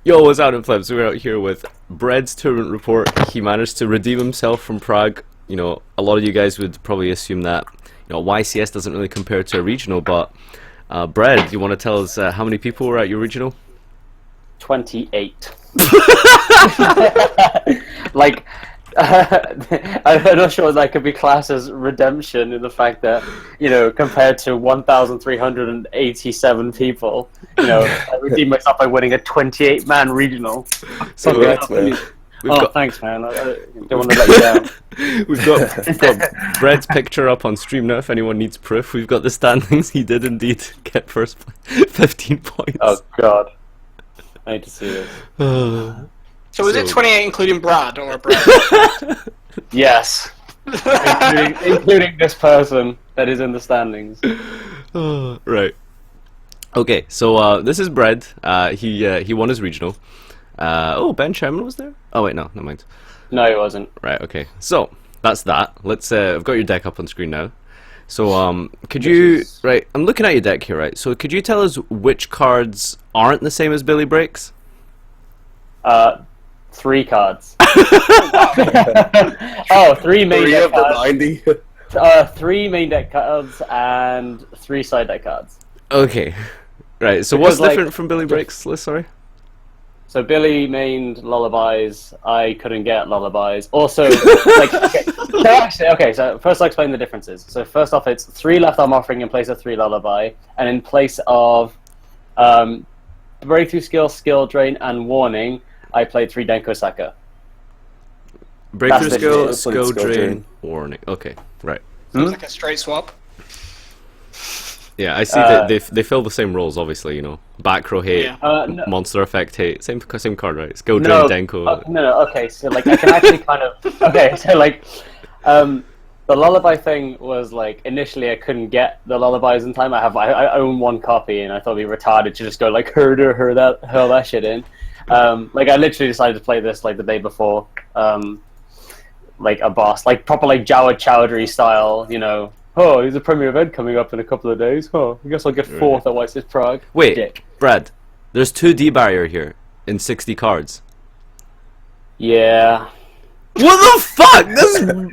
Yo, what's out in Flips? We're out here with Bread's tournament report. He managed to redeem himself from Prague. You know, a lot of you guys would probably assume that, you know, YCS doesn't really compare to a regional, but Bread, you want to tell us how many people were at your regional? 28. Like, I'm not sure that could be classed as redemption in the fact that, you know, compared to 1,387 people, you know, I redeemed myself by winning a 28-man regional. So Congrats, man. Thanks, man. I don't want to let you down. we've got Bread's picture up on stream now if anyone needs proof. We've got the standings. He did indeed get first place. 15 points. Oh, God. I need to see this. So is it 28 including Brad or Brad? Yes. including this person that is in the standings. Right. Okay, so this is Bread. He won his regional. Oh, Ben Sherman was there? Oh wait, no, never mind. No, he wasn't. Right, okay. So that's that. Let's. I've got your deck up on screen now. So could you? Right, I'm looking at your deck here. Right. So could you tell us which cards aren't the same as Billy Breaks? 3 cards. Oh, 3 main deck cards. 90. 3 main deck cards and 3 side deck cards. Okay. Right. So Because, what's different from Billy Breaks' list? Sorry. So Billy mained lullabies. I couldn't get lullabies. Also, like, so first I'll explain the differences. So first off, it's 3 left arm offering in place of 3 lullaby, and in place of breakthrough skill, skill drain, and warning, I played 3 Denko Saka. Breakthrough That's skill, the skill skill drain, drain. warning. Okay. Right. Sounds like a straight swap. Yeah, I see that they fill the same roles, obviously, you know. Back row hate, Yeah. No, monster effect hate, same card, right? Skill drain, Denko. no, okay, so like I can actually kind of okay, so like the lullaby thing was like initially I couldn't get the lullabies in time. I own 1 copy and I thought it'd be retarded to just go like hurl that shit in. Like I literally decided to play this like the day before, like a boss, like proper like Jawad Chowdhury style, you know. Oh, there's a premier event coming up in a couple of days. Oh, I guess I'll get 4th at YCS Prague. Wait, Dick. Brad, there's 2 D barrier here in 60 cards. Yeah. What the fuck?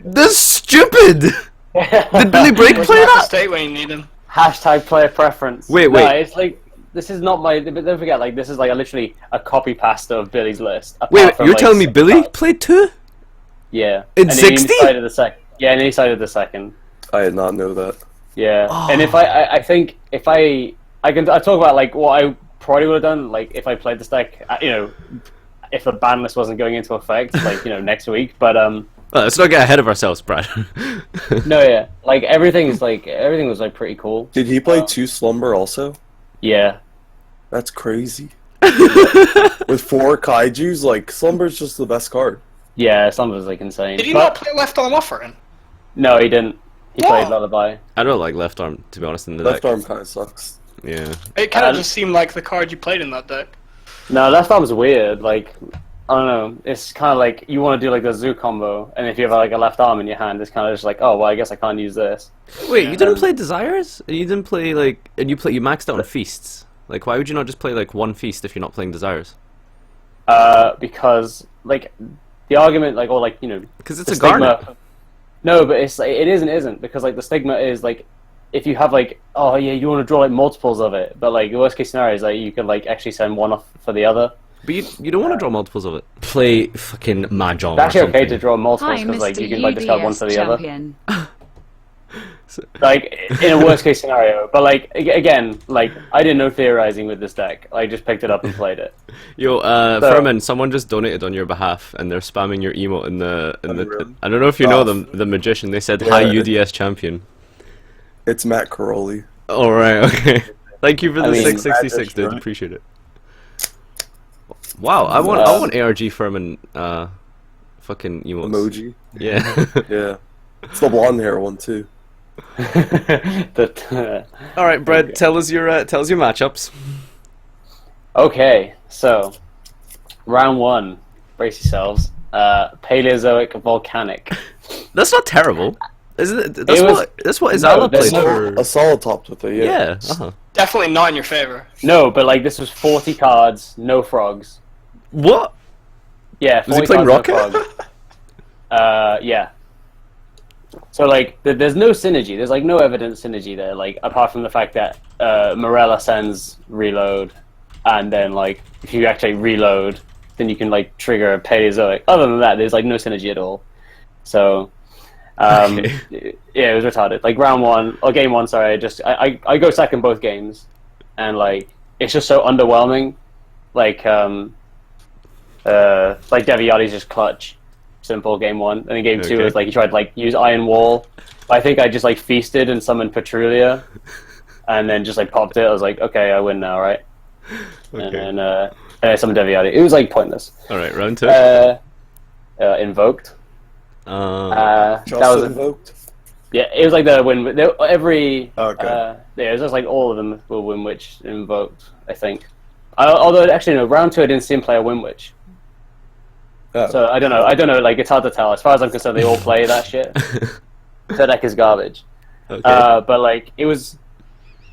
That's stupid. Did Billy Break Where's play Marcus that? State when you need him? Hashtag player preference. Wait. No, it's like this is not my. But don't forget, like this is like literally a copy pasta of Billy's list. Wait, from, you're like, telling me 6 Billy cards. played 2? Yeah. In And 60? He decided the second. Yeah, and he decided the second. I did not know that. Yeah. Oh. And if I think if I talk about like what I probably would have done, like if I played this deck, you know, if the ban list wasn't going into effect, like you know next week. But Well, let's not get ahead of ourselves, Brad. no, yeah, like everything was like pretty cool. Did he play 2 Slumber also? Yeah. That's crazy. With 4 Kaijus, like, Slumber's just the best card. Yeah, some was like insane. Did he But- not play left arm offering? No, he didn't. He What? played lullaby. I don't like left arm, to be honest, in the Left deck. arm kind of sucks. Yeah. It kind of just seemed like the card you played in that deck. No, left arm's weird. Like, I don't know. It's kind of like you want to do like the zoo combo, and if you have like a left arm in your hand, it's kind of just like, oh well, I guess I can't use this. Wait, you didn't play Desires? And you didn't play, like... And you maxed out on Feasts. Like, why would you not just play, like, 1 Feast if you're not playing Desires? Because like the argument, like or like you know, Because it's the a Garnet. No, but it's like, it is and isn't because like the stigma is like if you have like oh yeah you want to draw like multiples of it, but like the worst case scenario is like you could like actually send one off for the other. But you don't want to draw multiples of it. Play fucking Mahjong It's actually or something. okay to draw multiples Hi, because like Mr. you can like discard one UDS for the champion. other. Like in a worst case scenario, but like again, like I did no theorizing with this deck. I just picked it up and played it. Yo, Furman, someone just donated on your behalf, and they're spamming your emote in the. Really? I don't know if you know them, the magician. They said, "Hi, Yeah. UDS champion." It's Matt Caroli. All right, okay. Thank you for the I mean, 666, dude. right. Appreciate it. Wow, I want ARG Furman, fucking emotes. Emoji. Yeah. Yeah. It's the blonde hair one, too. All right, Brad. Tell us your matchups. Okay, so round 1, brace yourselves. Paleozoic volcanic. That's not terrible, isn't it? That's what No, Izala there's played no- for. A solid top with it, yeah. Yeah. Uh-huh. Definitely not in your favor. No, but like this was 40 cards, no frogs. What? Yeah, Was he 40,000 playing Rocket? Prague. Yeah. So like, there's no synergy. There's like no evident synergy there. Like apart from the fact that Morella sends reload, and then like if you actually reload, then you can like trigger a Paleozoic. Other than that, there's like no synergy at all. So. Yeah, it was retarded. Like round one or game one, sorry. I go second both games, and like it's just so underwhelming. Like Deviati's just clutch, simple game one, and then game two is like he tried to like use Iron Wall. But I think I just like feasted and summoned Petrulia, and then just like popped it. I was like, okay, I win now, right? Okay. And then I summoned Deviati. It was like pointless. All right, round two. Invoked. Just that was invoked. Yeah, it was like the win. Every Okay. yeah, it was just like all of them were Winwich invoked. I think. Although actually no, round two I didn't see him play a Winwich. Oh. So I don't know. Like it's hard to tell. As far as I'm concerned, they all play that shit. That deck is garbage. Okay. But like it was,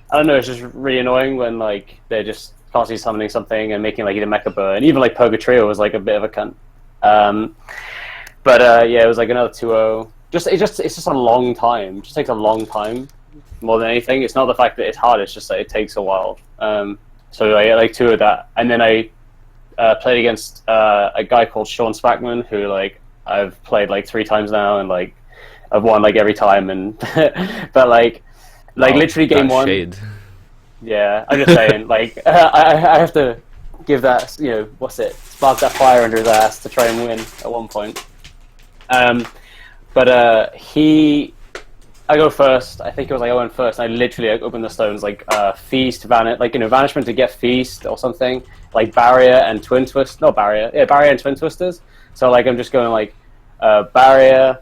I don't know. It's just really annoying when like they're just constantly summoning something and making like either Mecha Burr, and even like Purgatrio was like a bit of a cunt. But yeah, it was like another 2-0. It's just a long time. It just takes a long time more than anything. It's not the fact that it's hard. It's just that it takes a while. So I get like 2 of that, and then I played against a guy called Sean Spackman, who like I've played like 3 times now, and like I've won like every time. And but like literally game one. Shade. Yeah, I'm just saying. Like I have to give that, you know, what's it? Spark that fire under his ass to try and win at one point. But I go first. I think it was like I went first. And I literally opened the stones like feast, vanishment to get feast or something, like barrier and twin twist. Not barrier, yeah, barrier and twin twisters. So like I'm just going like barrier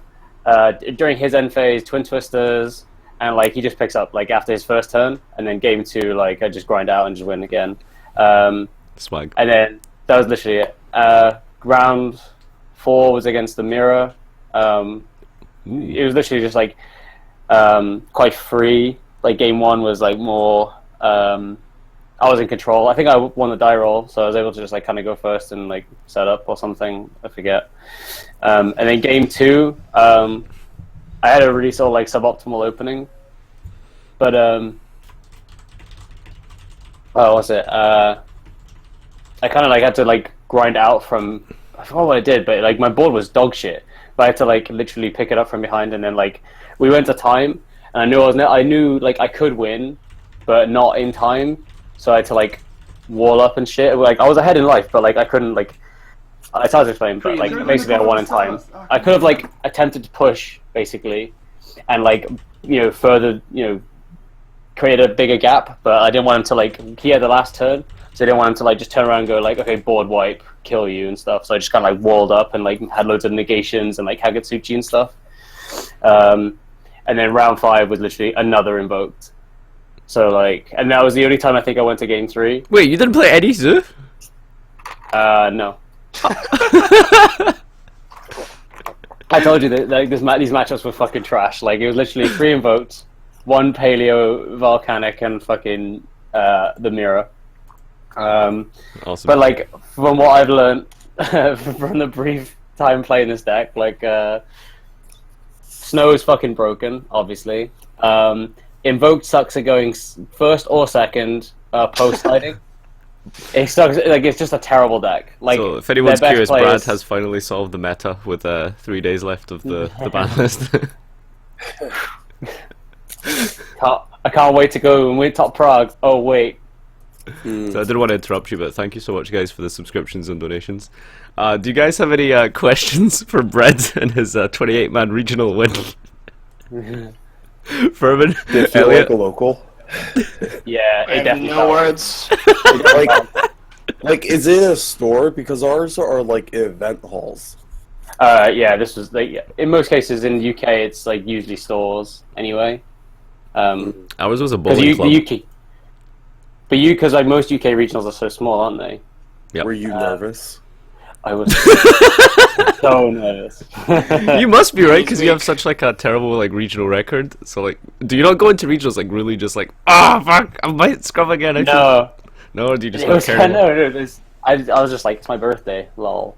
during his end phase, twin twisters, and like he just picks up like after his first turn, and then game 2 like I just grind out and just win again. Swag. And then that was literally it. Round 4 was against the mirror. It was literally just like quite free. Like game 1 was like more. I was in control. I think I won the die roll, so I was able to just like kind of go first and like set up or something. I forget. And then game 2, I had a really sort of like suboptimal opening, but what was it? I kind of like had to like grind out from. I forgot what I did, but like my board was dog shit. But I had to like literally pick it up from behind, and then like we went to time, and I knew like I could win, but not in time. So I had to like wall up and shit. Like I was ahead in life, but like I couldn't like. It's hard to explain, but like basically I won in time. I could have like attempted to push basically, and like further create a bigger gap, but I didn't want him to like. He had the last turn, so I didn't want him to like just turn around and go like, okay, board wipe, kill you and stuff. So I just kind of like walled up and like had loads of negations and like Hagatsuchi and stuff. And then round 5 was literally another invoked. So like, and that was the only time I think I went to game 3. Wait, you didn't play Eddie Zoo? No. I told you that like these matchups were fucking trash. Like it was literally 3 invoked, 1 paleo volcanic, and fucking the mirror. Awesome. But like from what I've learned from the brief time playing this deck, like Snow is fucking broken, obviously. Invoked sucks at going first or second post sliding. It sucks. Like it's just a terrible deck. Like so if anyone's their best curious, players- Brad has finally solved the meta with 3 days left of the ban list. I can't wait to go and win top Prague. Oh wait. So I didn't want to interrupt you, but thank you so much, guys, for the subscriptions and donations. Do you guys have any questions for Brett and his 28-man regional win? Furman, Did it feel Elliot? like a local? Yeah, I it have definitely no felt- words. Like, is it a store? Because ours are like event halls. Yeah, this was like in most cases in the UK, it's like usually stores anyway. Ours was a Because bowling club. the UK, but because like most UK regionals are so small, aren't they? Yep. Were you nervous? I was so nervous. You must be right, because you have such like a terrible like regional record. So like, do you not go into regionals like really just like, fuck, I might scrub again? No, No, or do you just it not was care? no. I was just like, it's my birthday, lol.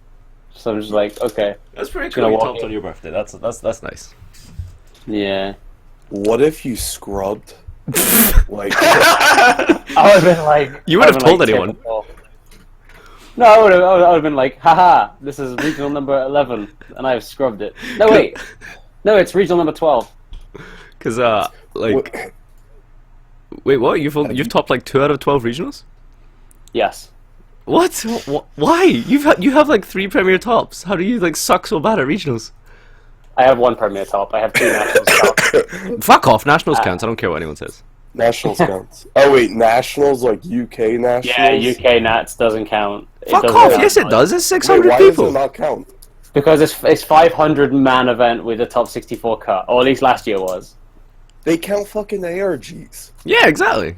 So I'm just like, okay, That's pretty gonna cool. You walk topped in. on your birthday. That's nice. yeah. What if you scrubbed? Like, I would have been like, You would have told anyone. typical. No, I would have been like, haha, this is regional number 11, and I have scrubbed it. No, wait. No, it's regional number 12. Because like, wait, what? You've topped like 2 out of 12 regionals. Yes. What? Why? You have like 3 premier tops. How do you like suck so bad at regionals? I have 1 Premier top. I have 2 Nationals top. Fuck off. Nationals counts. I don't care what anyone says. nationals counts. Oh wait, nationals like UK nationals. Yeah, UK Nats doesn't count. Fuck doesn't off. count. Yes, it does. It's Wait, 600 why does people. it not count? Because it's 500 man event with a top 64 cut, or at least last year was. They count fucking ARGs. Yeah, exactly.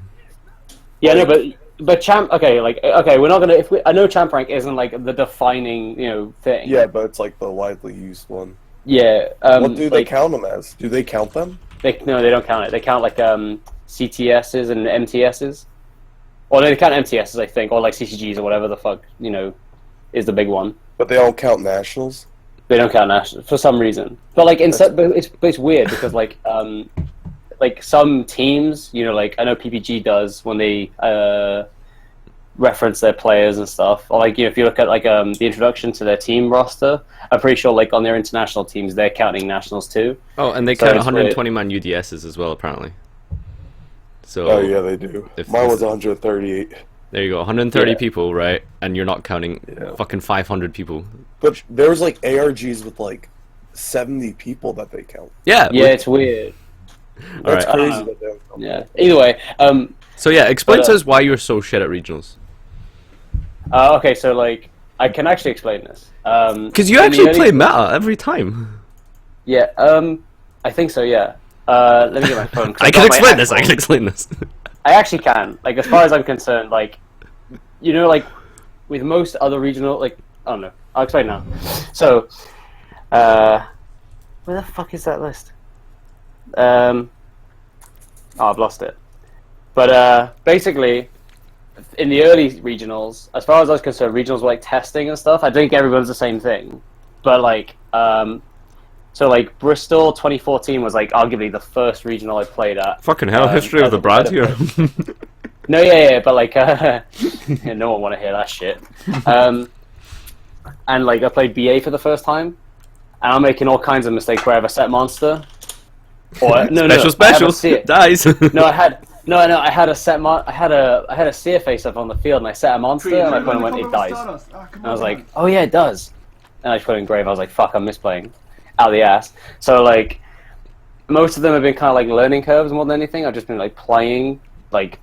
Yeah, no, but champ. Okay, like we're not gonna. I know champ rank isn't like the defining thing. Yeah, but it's like the widely used one. Yeah. What do they like, count them as? Do they count them? No, they don't count it. They count like CTSs and MTSs. Or they count MTSs, I think, or like CCGs or whatever the fuck is the big one. But they don't count nationals. They don't count national for some reason. But like but it's weird because like some teams, like I know PPG does when they reference their players and stuff. Or like if you look at like the introduction to their team roster, I'm pretty sure like on their international teams they're counting nationals too. Oh, and they So count it's 120 man UDSs as well, apparently. So Oh yeah, they do. Mine was 138. there you go, 130 Yeah. people, right? And you're not counting Yeah. fucking 500 people. But there's like ARGs with like 70 people that they count. Yeah. Yeah, it's weird. That's Alright. crazy I don't that they don't count. Yeah. Either way, So yeah, explain But, to us why you're so shit at regionals. okay, so like I can actually explain this. Because you in the actually early- play meta every time. Yeah. I think so. Yeah. Let me get my phone. 'cause I I've can got my explain this. I actual- can explain this. I actually can. Like, as far as I'm concerned, like, like, with most other regional, like, I don't know. I'll explain now. So, where the fuck is that list? Oh, I've lost it. But, basically, in the early regionals, as far as I was concerned, regionals were, like, testing and stuff. I think everyone's the same thing. But, like, so, like, Bristol 2014 was, like, arguably the first regional I played at. Fucking hell, history of as the a Brad here. No, yeah, but like, no one want to hear that shit. And like, I played BA for the first time, and I'm making all kinds of mistakes where I have a set monster. Or Special. Dies. I had a set I had a CFA stuff on the field, and I set a monster, and my opponent went, it dies. And I was like, oh yeah, it does. And I just put it in grave. I was like, fuck, I'm misplaying, out of the ass. So like, most of them have been kind of like learning curves more than anything. I've just been like playing like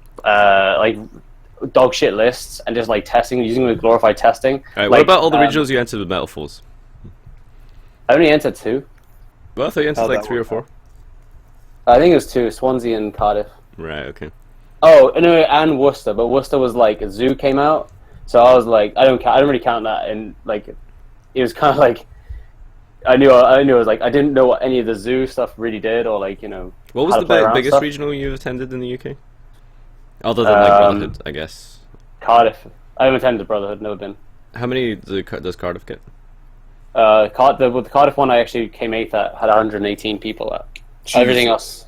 dog shit lists and just like testing, using the glorified testing. Alright, like, what about all the regionals you entered with Metal Falls? I only entered 2. Well, I thought you entered How'd like that 3 or work 4. I think it was 2, Swansea and Cardiff. Right, okay. Oh, no, and Worcester, but Worcester was like Zoo came out, so I was like, I don't really count that, and like, it was kind of like, I knew it was like I didn't know what any of the Zoo stuff really did, or like What was how the to play around biggest stuff. regional you've attended in the UK? Other than like Brotherhood, I guess. Cardiff. I haven't attended Brotherhood, never been. How many does Cardiff get? The Cardiff one I actually came 8th at, had 118 people at. Everything else,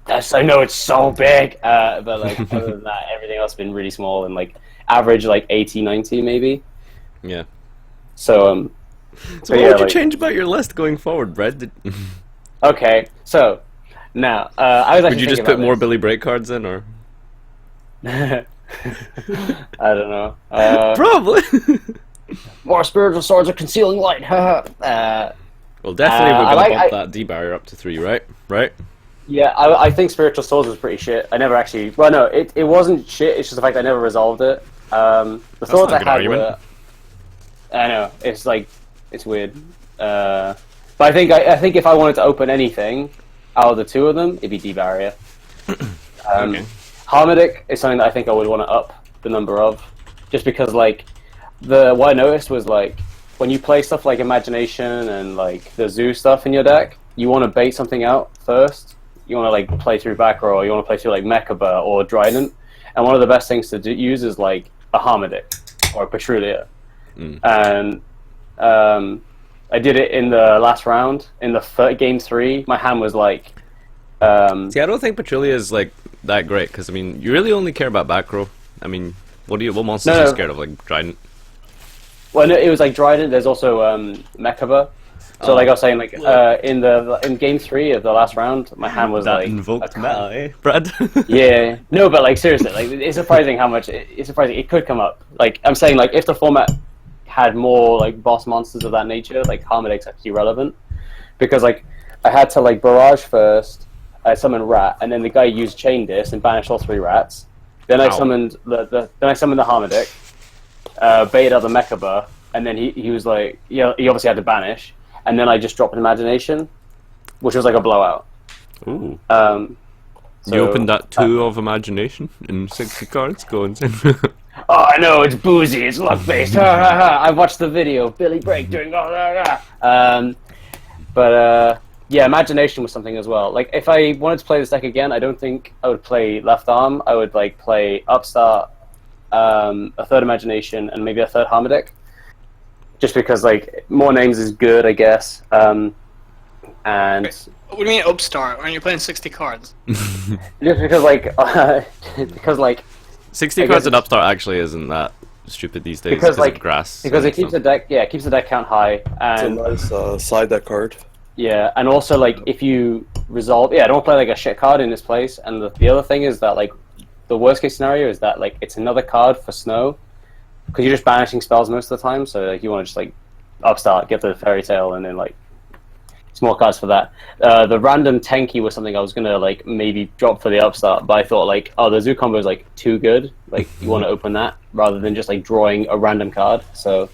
I know it's so big, but like other than that, everything else has been really small and like average like 80, 90 maybe. Yeah. So So But what yeah, would you like- change about your list going forward, Brett? okay, so now I was actually Would you just thinking put more about Billy Break cards in, or this. I don't know. probably? More spiritual swords are concealing light. Well, definitely we're I gonna like- bump that D barrier up to 3, right? Right? Yeah, I think Spiritual Swords was pretty shit. I never actually... Well, no, it wasn't shit. It's just the fact I never resolved it. The swords not a I good had argument. were... I know. It's like... It's weird. But I think if I wanted to open anything out of the 2 of them, it'd be D-Barrier. Okay. Harmodic is something that I think I would want to up the number of. Just because, like... What I noticed was, like... When you play stuff like Imagination and, like, the Zoo stuff in your deck, you want to bait something out first. You want to like play through back row, or you want to play through like Mechaba or Trident, and one of the best things to use is like a Harmodic or Petrulia, and I did it in the last round in the game 3. My hand was like. See, I don't think Petrulia is like that great because I mean, you really only care about back row. I mean, what monsters are you scared of? Like Trident? Well, no, it was like Dryden. There's also Mechaba. So like I was saying, like in game 3 of the last round, my hand was that like invoked meta, eh, Brad? yeah, no, but like seriously, like it's surprising how much it's surprising it could come up. Like I'm saying, like if the format had more like boss monsters of that nature, like Harmodic's actually relevant because like I had to like barrage first, I summoned Rat, and then the guy used Chain Disc and banished all 3 rats. Then I summoned the Harmodic, baited out the Mechaba, and then he was like, he obviously had to banish, and then I just dropped an Imagination, which was like a blowout. Ooh. So, you opened that 2 of Imagination in 60 cards, go insane. Oh, I know, it's boozy, it's luck-based, I watched the video of Billy Break doing yeah, Imagination was something as well. Like, if I wanted to play this deck again, I don't think I would play Left Arm, I would, like, play Upstart, a 3rd Imagination, and maybe a 3rd Harmodic. Just because, like, more names is good, I guess. And... What do you mean Upstart? Aren't you playing 60 cards? Just because, like... 60 cards at Upstart actually isn't that stupid these days because like of grass. because it keeps the deck, it keeps the deck count high, and It's a nice side deck card. yeah, and also like if you resolve, don't play like a shit card in this place. And the other thing is that like the worst case scenario is that like it's another card for snow because you're just banishing spells most of the time. So like you want to just like Upstart, get the Fairy Tale, and then like small cards for that. The random Tenki was something I was gonna like maybe drop for the Upstart, but I thought like, oh, the Zoo combo is like too good. Like you want to open that rather than just like drawing a random card. So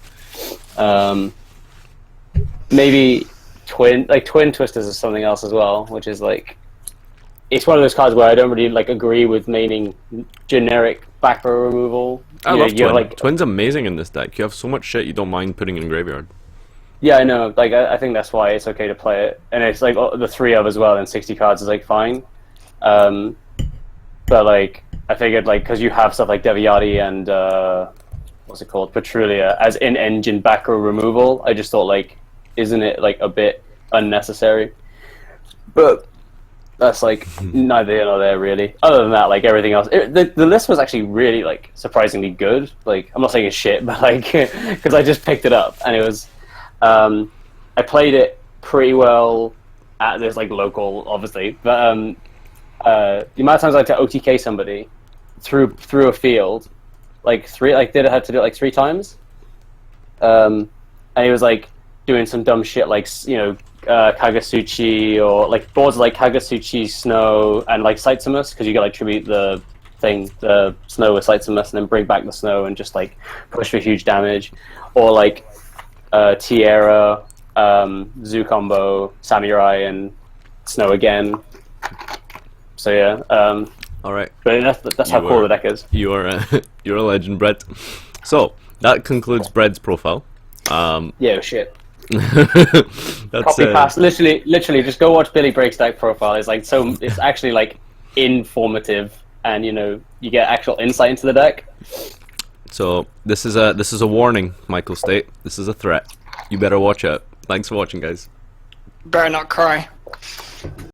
maybe Twin Twisters is something else as well, which is like it's one of those cards where I don't really like agree with maining generic back row removal. I love Twin. Like, Twin's amazing in this deck. You have so much shit you don't mind putting in graveyard. yeah, I know. Like, I think that's why it's okay to play it, and it's like the 3 of as well, and 60 cards is like fine. But like, I figured like because you have stuff like Deviati and what's it called, Petrulia as in-engine back row removal, I just thought like, isn't it like a bit unnecessary? But that's like neither here nor there really. Other than that, like everything else, the list was actually really like surprisingly good. Like I'm not saying it's shit, but like because I just picked it up and it was. I played it pretty well at this like local, obviously, but the amount of times I had to OTK somebody through a field, like had to do it like 3 times, and he was like doing some dumb shit like Kagasuchi or like boards like Kagasuchi, Snow, and like Sightsumus because you can like tribute the Snow with Sightsumus and then bring back the Snow and just like push for huge damage, or like. Tierra, Zoo combo, Samurai, and Snow again. So yeah. All right. But that's how cool the deck is. You are you're a legend, Brett. So that concludes Brett's profile. Yeah, shit. That's Copy paste. Literally, just go watch Billy Break's deck profile. It's like so. It's actually like informative, and you get actual insight into the deck. So this is a warning, Michael State. This is a threat. You better watch out. Thanks for watching, guys. Better not cry.